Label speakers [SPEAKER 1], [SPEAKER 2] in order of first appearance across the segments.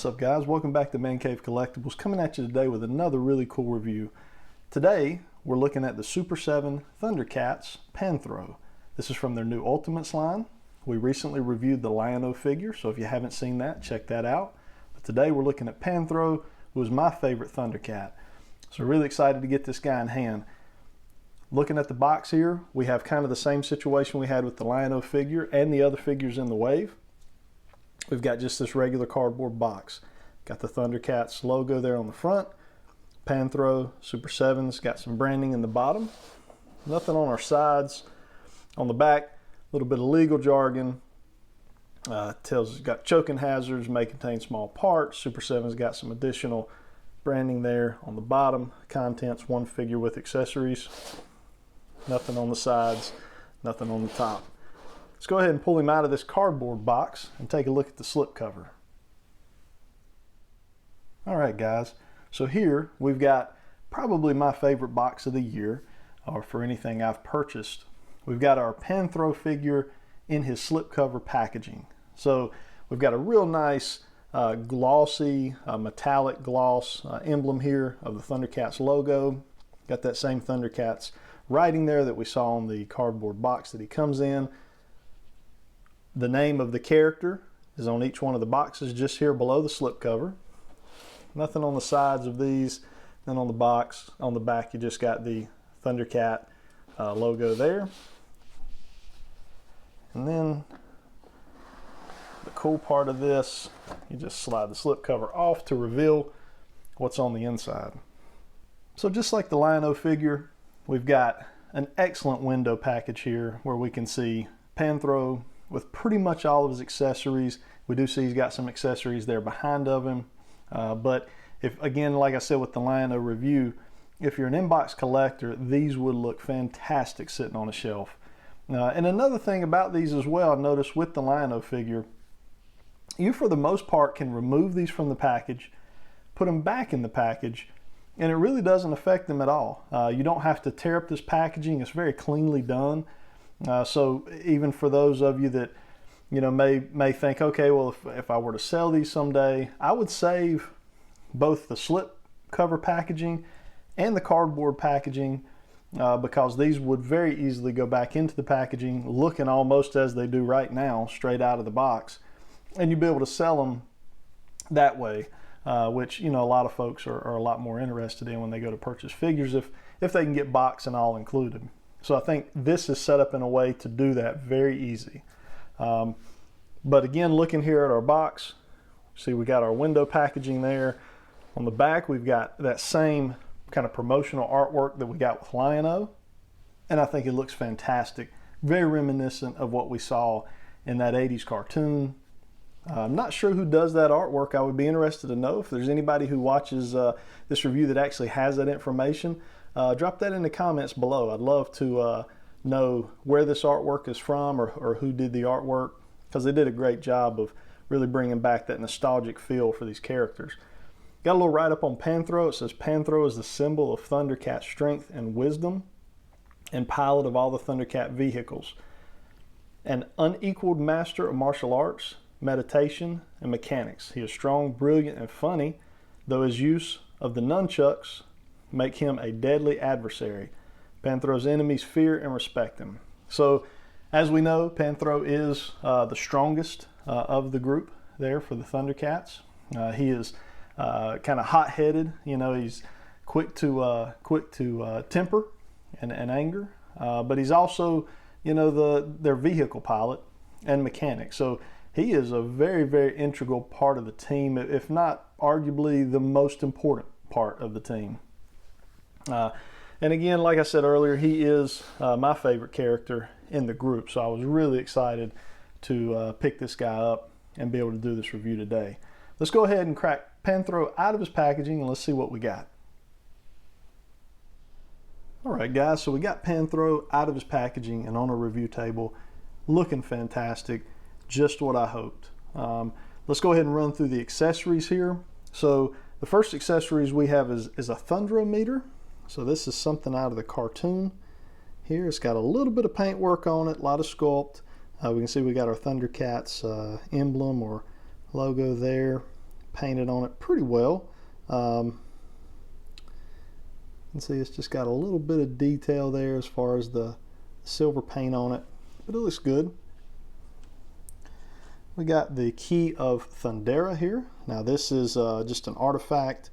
[SPEAKER 1] What's up guys, welcome back to Man Cave Collectibles, coming at you today with another really cool review. Today we're looking at the Super7 ThunderCats Panthro. This is from their new Ultimates line. We recently reviewed the Lion-O figure, so if you haven't seen that, check that out. But today we're looking at Panthro, who is my favorite Thundercat. So really excited to get this guy in hand. Looking at the box here, we have kind of the same situation we had with the Lion-O figure and the other figures in the wave. We've got just this regular cardboard box. Got the ThunderCats logo there on the front. Panthro, Super7's got some branding in the bottom. Nothing on our sides. On the back, a little bit of legal jargon. Tells it's got choking hazards, may contain small parts. Super7's got some additional branding there on the bottom. Contents, one figure with accessories. Nothing on the sides, nothing on the top. Let's go ahead and pull him out of this cardboard box and take a look at the slipcover. All right guys, so here we've got probably my favorite box of the year, or for anything I've purchased. We've got our Panthro figure in his slipcover packaging. So we've got a real nice glossy metallic gloss emblem here of the ThunderCats logo. Got that same ThunderCats writing there that we saw on the cardboard box that he comes in. The name of the character is on each one of the boxes just here below the slipcover. Nothing on the sides of these, then on the box. On the back you just got the ThunderCat logo there. And then the cool part of this, you just slide the slipcover off to reveal what's on the inside. So just like the Lion-O figure, we've got an excellent window package here where we can see Panthro with pretty much all of his accessories. We do see he's got some accessories there behind of him. But if, again, like I said with the Lion-O review, if you're an inbox collector, these would look fantastic sitting on a shelf. And another thing about these as well, I noticed with the Lion-O figure, you for the most part can remove these from the package, put them back in the package, and it really doesn't affect them at all. You don't have to tear up this packaging. It's very cleanly done. So even for those of you that may think, okay, well if I were to sell these someday, I would save both the slip cover packaging and the cardboard packaging because these would very easily go back into the packaging looking almost as they do right now, straight out of the box, and you'd be able to sell them that way, which a lot of folks are a lot more interested in when they go to purchase figures if they can get box and all included. So I think this is set up in a way to do that very easy. But again, looking here at our box, see we got our window packaging there. On the back, we've got that same kind of promotional artwork that we got with Lion-O. And I think it looks fantastic. Very reminiscent of what we saw in that 80s cartoon. I'm not sure who does that artwork. I would be interested to know if there's anybody who watches this review that actually has that information. Drop that in the comments below. I'd love to know where this artwork is from or who did the artwork, because they did a great job of really bringing back that nostalgic feel for these characters. Got a little write-up on Panthro. It says, Panthro is the symbol of Thundercat strength and wisdom and pilot of all the Thundercat vehicles. An unequaled master of martial arts, meditation, and mechanics. He is strong, brilliant, and funny, though his use of the nunchucks make him a deadly adversary. Panthro's enemies fear and respect him. So, as we know, Panthro is the strongest of the group there for the Thundercats. He is kind of hot-headed. He's quick to temper and anger, but he's also, their vehicle pilot and mechanic. So he is a very, very integral part of the team, if not arguably the most important part of the team. And again, like I said earlier, he is my favorite character in the group, so I was really excited to pick this guy up and be able to do this review today. Let's go ahead and crack Panthro out of his packaging and let's see what we got. Alright guys, so we got Panthro out of his packaging and on a review table, looking fantastic, just what I hoped. Let's go ahead and run through the accessories here. So the first accessories we have is a Thundrometer. So this is something out of the cartoon here. It's got a little bit of paint work on it, a lot of sculpt. We can see we got our ThunderCats emblem or logo there. painted on it pretty well. You can see it's just got a little bit of detail there as far as the silver paint on it, but it looks good. We got the Key of Thundera here. Now this is just an artifact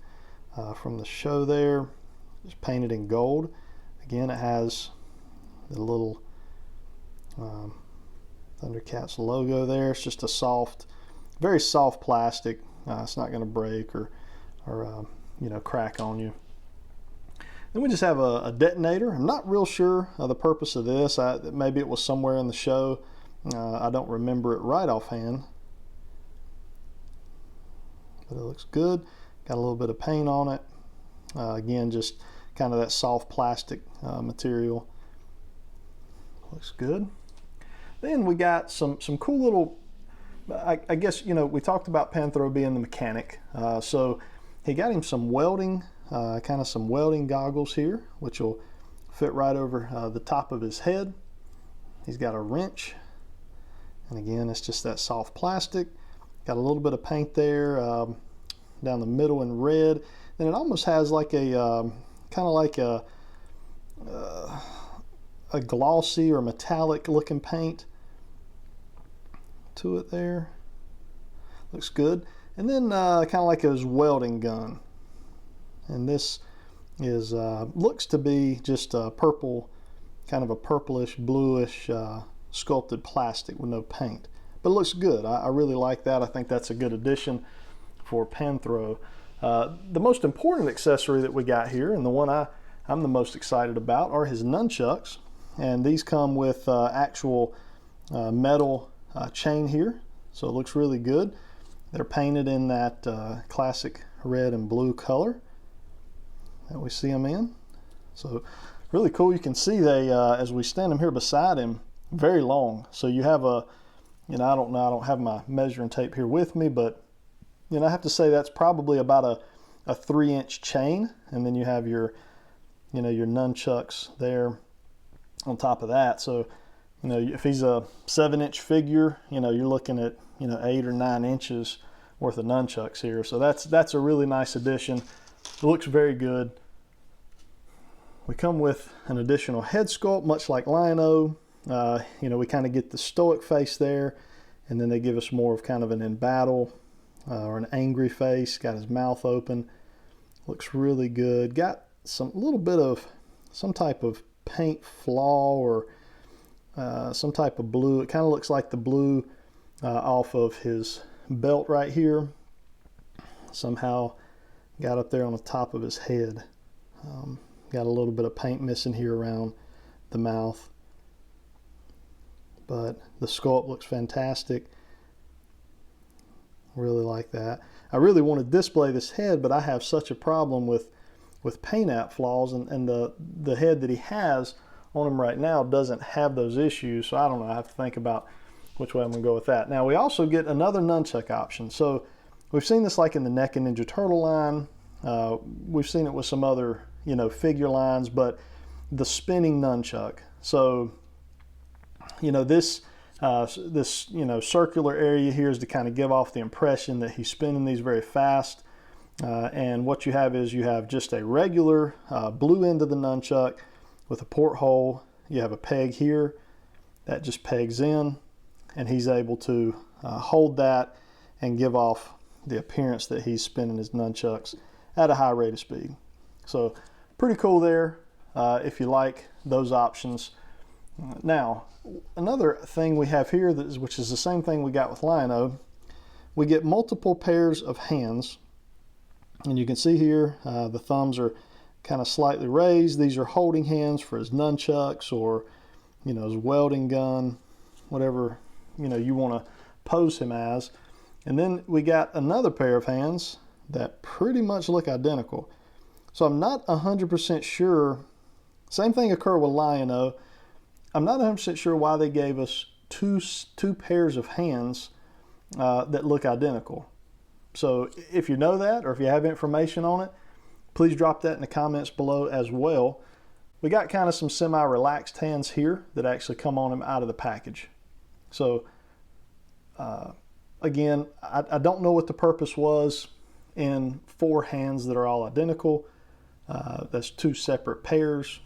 [SPEAKER 1] from the show there. It's painted in gold. Again, it has the little ThunderCats logo there. It's just a soft, very soft plastic. It's not going to break or you know, crack on you. Then we just have a detonator. I'm not real sure of the purpose of this. Maybe it was somewhere in the show. I don't remember it right offhand. But it looks good. Got a little bit of paint on it. Again, just kind of that soft plastic material. Looks good. Then we got some cool little, I guess, you know, we talked about Panthro being the mechanic. So he got him some welding, kind of some welding goggles here, which will fit right over the top of his head. He's got a wrench. And again, it's just that soft plastic. Got a little bit of paint there down the middle in red. Then it almost has like a, kind of like a glossy or metallic looking paint to it there. Looks good. And then kind of like his welding gun. And this is looks to be just a purple, kind of a purplish, bluish sculpted plastic with no paint. But it looks good. I really like that. I think that's a good addition for Panthro. The most important accessory that we got here, and the one I'm the most excited about, are his nunchucks. And these come with actual metal chain here, so it looks really good. They're painted in that classic red and blue color that we see them in. So really cool. You can see they, as we stand them here beside him, very long. So you have a, you know, I don't have my measuring tape here with me, but you know, I have to say that's probably about a 3-inch chain, and then you have your, you know, your nunchucks there on top of that. So, you know, if he's a 7-inch figure, you know, you're looking at, you know, 8 or 9 inches worth of nunchucks here. So that's a really nice addition. It looks very good. We come with an additional head sculpt, much like Lion-O. You know, we kind of get the stoic face there, and then they give us more of kind of an in battle or an angry face. Got his mouth open. Looks really good. Got some little bit of some type of paint flaw or some type of blue. It kind of looks like the blue off of his belt right here. Somehow got up there on the top of his head. Got a little bit of paint missing here around the mouth. But the sculpt looks fantastic. Really like that. I really want to display this head, but I have such a problem with paint app flaws, and the head that he has on him right now doesn't have those issues. So I don't know, I have to think about which way I'm gonna go with that. Now we also get another nunchuck option. So we've seen this like in the NECA Ninja Turtle line. We've seen it with some other, you know, figure lines, but the spinning nunchuck. So, you know, this you know, circular area here is to kind of give off the impression that he's spinning these very fast. And what you have is you have just a regular blue end of the nunchuck with a porthole. You have a peg here that just pegs in, and he's able to hold that and give off the appearance that he's spinning his nunchucks at a high rate of speed. So pretty cool there if you like those options. Now, another thing we have here, which is the same thing we got with Lion-O, we get multiple pairs of hands. And you can see here, the thumbs are kind of slightly raised. These are holding hands for his nunchucks or, you know, his welding gun, whatever, you know, you want to pose him as. And then we got another pair of hands that pretty much look identical. So I'm not 100% sure. Same thing occurred with Lion-O. I'm not 100% sure why they gave us two pairs of hands that look identical. So if you know that, or if you have information on it, please drop that in the comments below as well. We got kind of some semi-relaxed hands here that actually come on him out of the package. So again, I don't know what the purpose was. in 4 hands that are all identical. That's 2 separate pairs.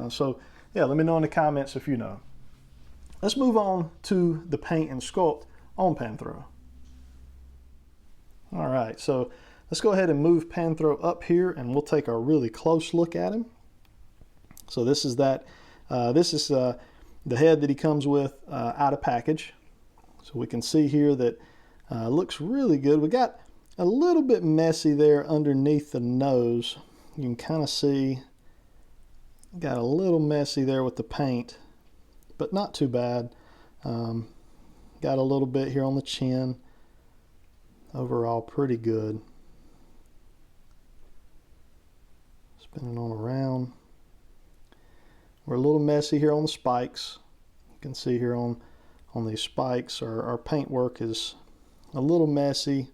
[SPEAKER 1] So yeah, let me know in the comments if you know. Let's move on to the paint and sculpt on Panthro. All right, so let's go ahead and move Panthro up here and we'll take a really close look at him. So this is the head that he comes with out of package. So we can see here that looks really good. We got a little bit messy there underneath the nose. You can kind of see, got a little messy there with the paint, but not too bad. Got a little bit here on the chin. Overall, pretty good. Spinning on around. We're a little messy here on the spikes. You can see here on these spikes, our paint work is a little messy.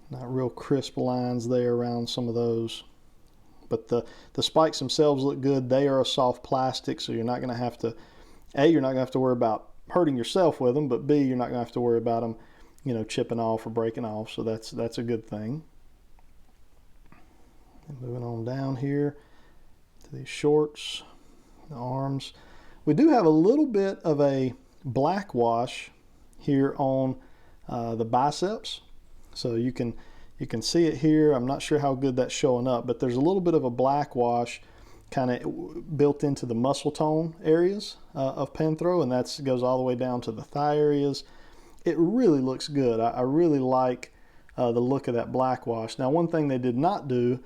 [SPEAKER 1] Not real crisp lines there around some of those. But the spikes themselves look good. They are a soft plastic, so you're not going to have to, A, you're not going to have to worry about hurting yourself with them, but B, you're not going to have to worry about them, you know, chipping off or breaking off. So that's a good thing. And moving on down here to these shorts, the arms. We do have a little bit of a black wash here on the biceps. So you can see it here. I'm not sure how good that's showing up, but there's a little bit of a black wash kind of built into the muscle tone areas of Panthro, and that goes all the way down to the thigh areas. It really looks good. I really like the look of that black wash. Now, one thing they did not do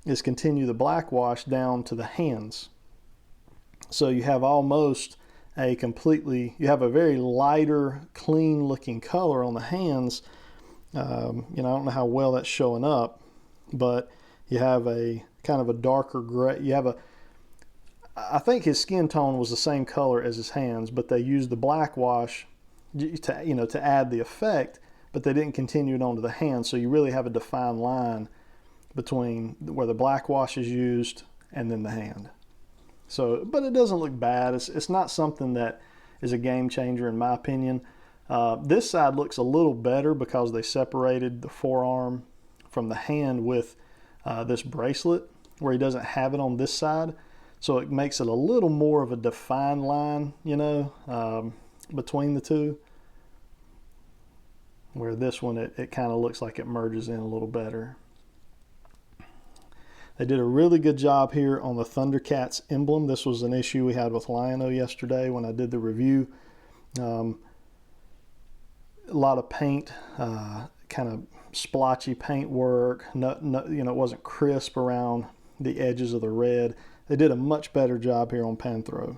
[SPEAKER 1] is continue the black wash down to the hands. So you have almost you have a very lighter, clean looking color on the hands. You know, I don't know how well that's showing up, but you have a kind of a darker gray. I think his skin tone was the same color as his hands, but they used the black wash to add the effect, but they didn't continue it onto the hands. So you really have a defined line between where the black wash is used and then the hand. So, but it doesn't look bad. It's not something that is a game changer in my opinion. This side looks a little better because they separated the forearm from the hand with this bracelet, where he doesn't have it on this side. So it makes it a little more of a defined line, you know, between the two. Where this one, it kind of looks like it merges in a little better. They did a really good job here on the ThunderCats emblem. This was an issue we had with Lion-O yesterday when I did the review. A lot of paint, kind of splotchy paint work. You know, it wasn't crisp around the edges of the red. They did a much better job here on Panthro.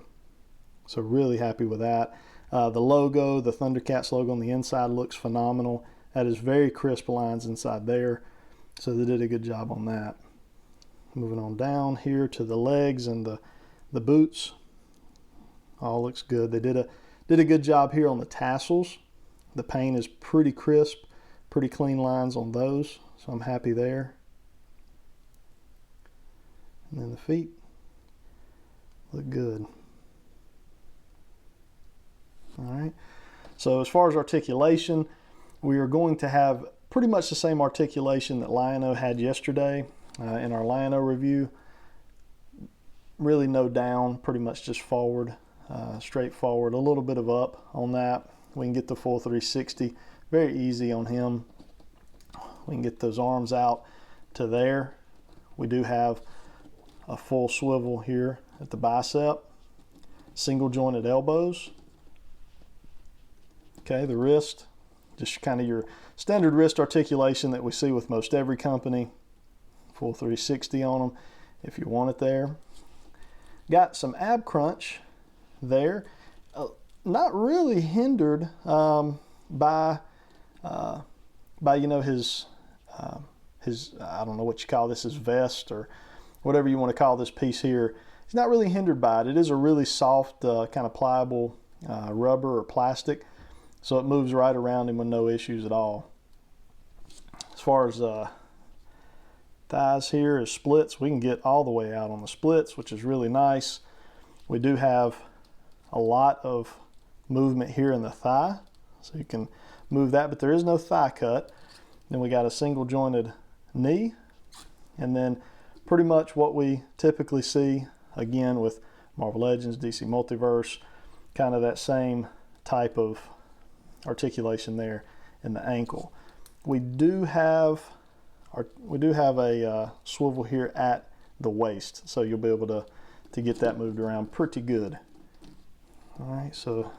[SPEAKER 1] So really happy with that. The logo, the ThunderCats logo on the inside looks phenomenal. That is very crisp lines inside there. So they did a good job on that. Moving on down here to the legs and the boots. All looks good. They did a good job here on the tassels. The paint is pretty crisp, pretty clean lines on those. So I'm happy there. And then the feet look good. All right. So as far as articulation, we are going to have pretty much the same articulation that Lion-O had yesterday in our Lion-O review. Really no down, pretty much just forward, straight forward, a little bit of up on that. We can get the full 360, very easy on him. We can get those arms out to there. We do have a full swivel here at the bicep, single jointed elbows. Okay, the wrist, just kind of your standard wrist articulation that we see with most every company. Full 360 on them if you want it there. Got some ab crunch there. Not really hindered by you know, his I don't know what you call this, his vest or whatever you want to call this piece here. He's not really hindered by it. It is a really soft kind of pliable rubber or plastic, so it moves right around him with no issues at all. As far as thighs here is splits, we can get all the way out on the splits, which is really nice. We do have a lot of movement here in the thigh, so you can move that, but there is no thigh cut. Then we got a single jointed knee, and then pretty much what we typically see again with Marvel Legends, DC Multiverse, kind of that same type of articulation there in the ankle. We do have a swivel here at the waist, so you'll be able to get that moved around pretty good. All right, so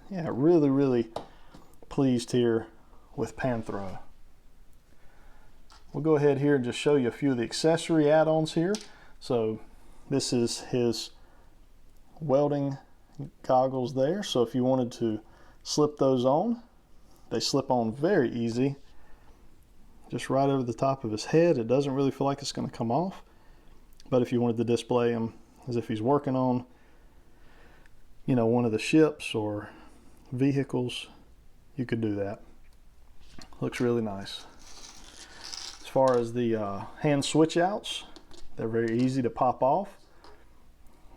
[SPEAKER 1] yeah, really pleased here with Panthro. We'll go ahead here and just show you a few of the accessory add-ons here. So this is his welding goggles there. So if you wanted to slip those on, they slip on very easy. Just right over the top of his head. It doesn't really feel like it's going to come off. But if you wanted to display him as if he's working on, you know, one of the ships or vehicles, you could do that. Looks really nice. As far as the hand switch outs, they're very easy to pop off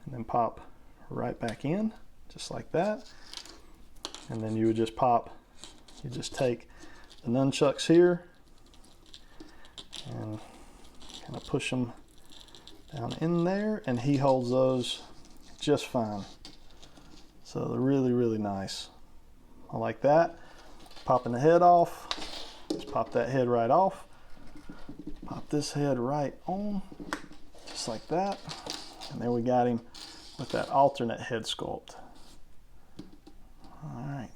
[SPEAKER 1] and then pop right back in, just like that. And then you would just you just take the nunchucks here and kind of push them down in there, and he holds those just fine. So they're really nice. I like that. Popping the head off, just pop that head right off. Pop this head right on, just like that. And then we got him with that alternate head sculpt. All right.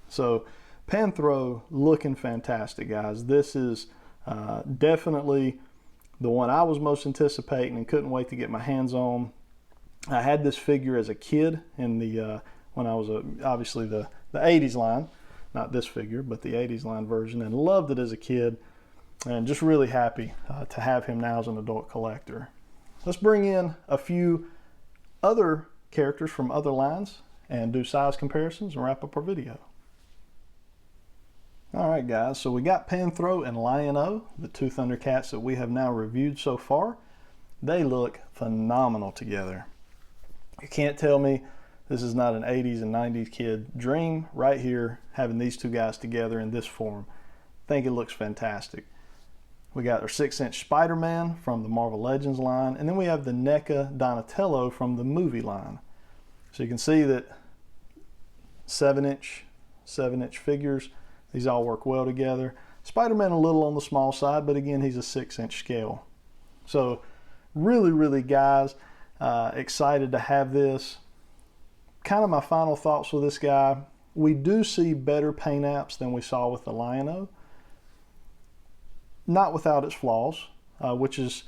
[SPEAKER 1] So Panthro looking fantastic, guys. This is definitely the one I was most anticipating and couldn't wait to get my hands on. I had this figure as a kid in the when I was obviously the 80s line, not this figure, but the 80s line version, and loved it as a kid, and just really happy to have him now as an adult collector. Let's bring in a few other characters from other lines and do size comparisons and wrap up our video. All right, guys, so we got Panthro and Lion-O, the two ThunderCats that we have now reviewed so far. They look phenomenal together. You can't tell me this is not an 80s and 90s kid dream right here, having these two guys together in this form. I think it looks fantastic. We got our 6-inch Spider-Man from the Marvel Legends line, and then we have the NECA Donatello from the movie line. So you can see that 7-inch figures, these all work well together. Spider-Man a little on the small side, but again, he's a 6-inch scale. So really, guys, excited to have this. Kind of my final thoughts with this guy. We do see better paint apps than we saw with the Lion-O. Not without its flaws, which is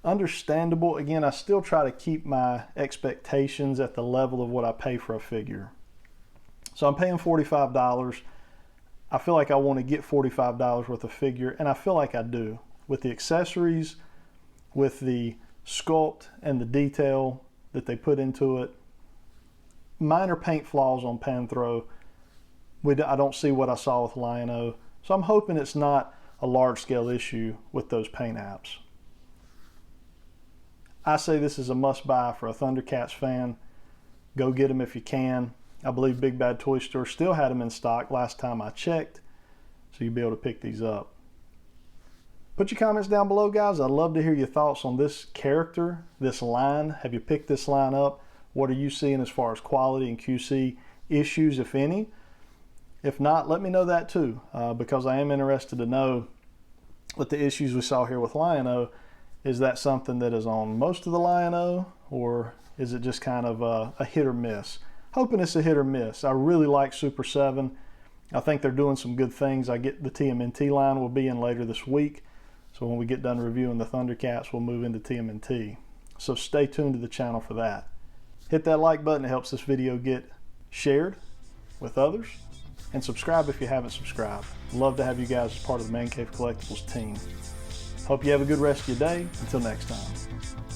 [SPEAKER 1] understandable. Again, I still try to keep my expectations at the level of what I pay for a figure. So I'm paying $45. I feel like I want to get $45 worth of figure, and I feel like I do. With the accessories, with the sculpt and the detail that they put into it. Minor paint flaws on Panthro. I don't see what I saw with Lion-O. So I'm hoping it's not a large-scale issue with those paint apps. I say this is a must-buy for a ThunderCats fan. Go get them if you can. I believe Big Bad Toy Store still had them in stock last time I checked, so you'll be able to pick these up. Put your comments down below, guys. I'd love to hear your thoughts on this character, this line. Have you picked this line up? What are you seeing as far as quality and QC issues, if any? If not, let me know that too, because I am interested to know what the issues we saw here with Lion-O. Is that something that is on most of the Lion-O, or is it just kind of a hit or miss? Hoping it's a hit or miss. I really like Super7. I think they're doing some good things. I get the TMNT line will be in later this week. So when we get done reviewing the ThunderCats, we'll move into TMNT. So stay tuned to the channel for that. Hit that like button. It helps this video get shared with others. And subscribe if you haven't subscribed. Love to have you guys as part of the Man Cave Collectibles team. Hope you have a good rest of your day. Until next time.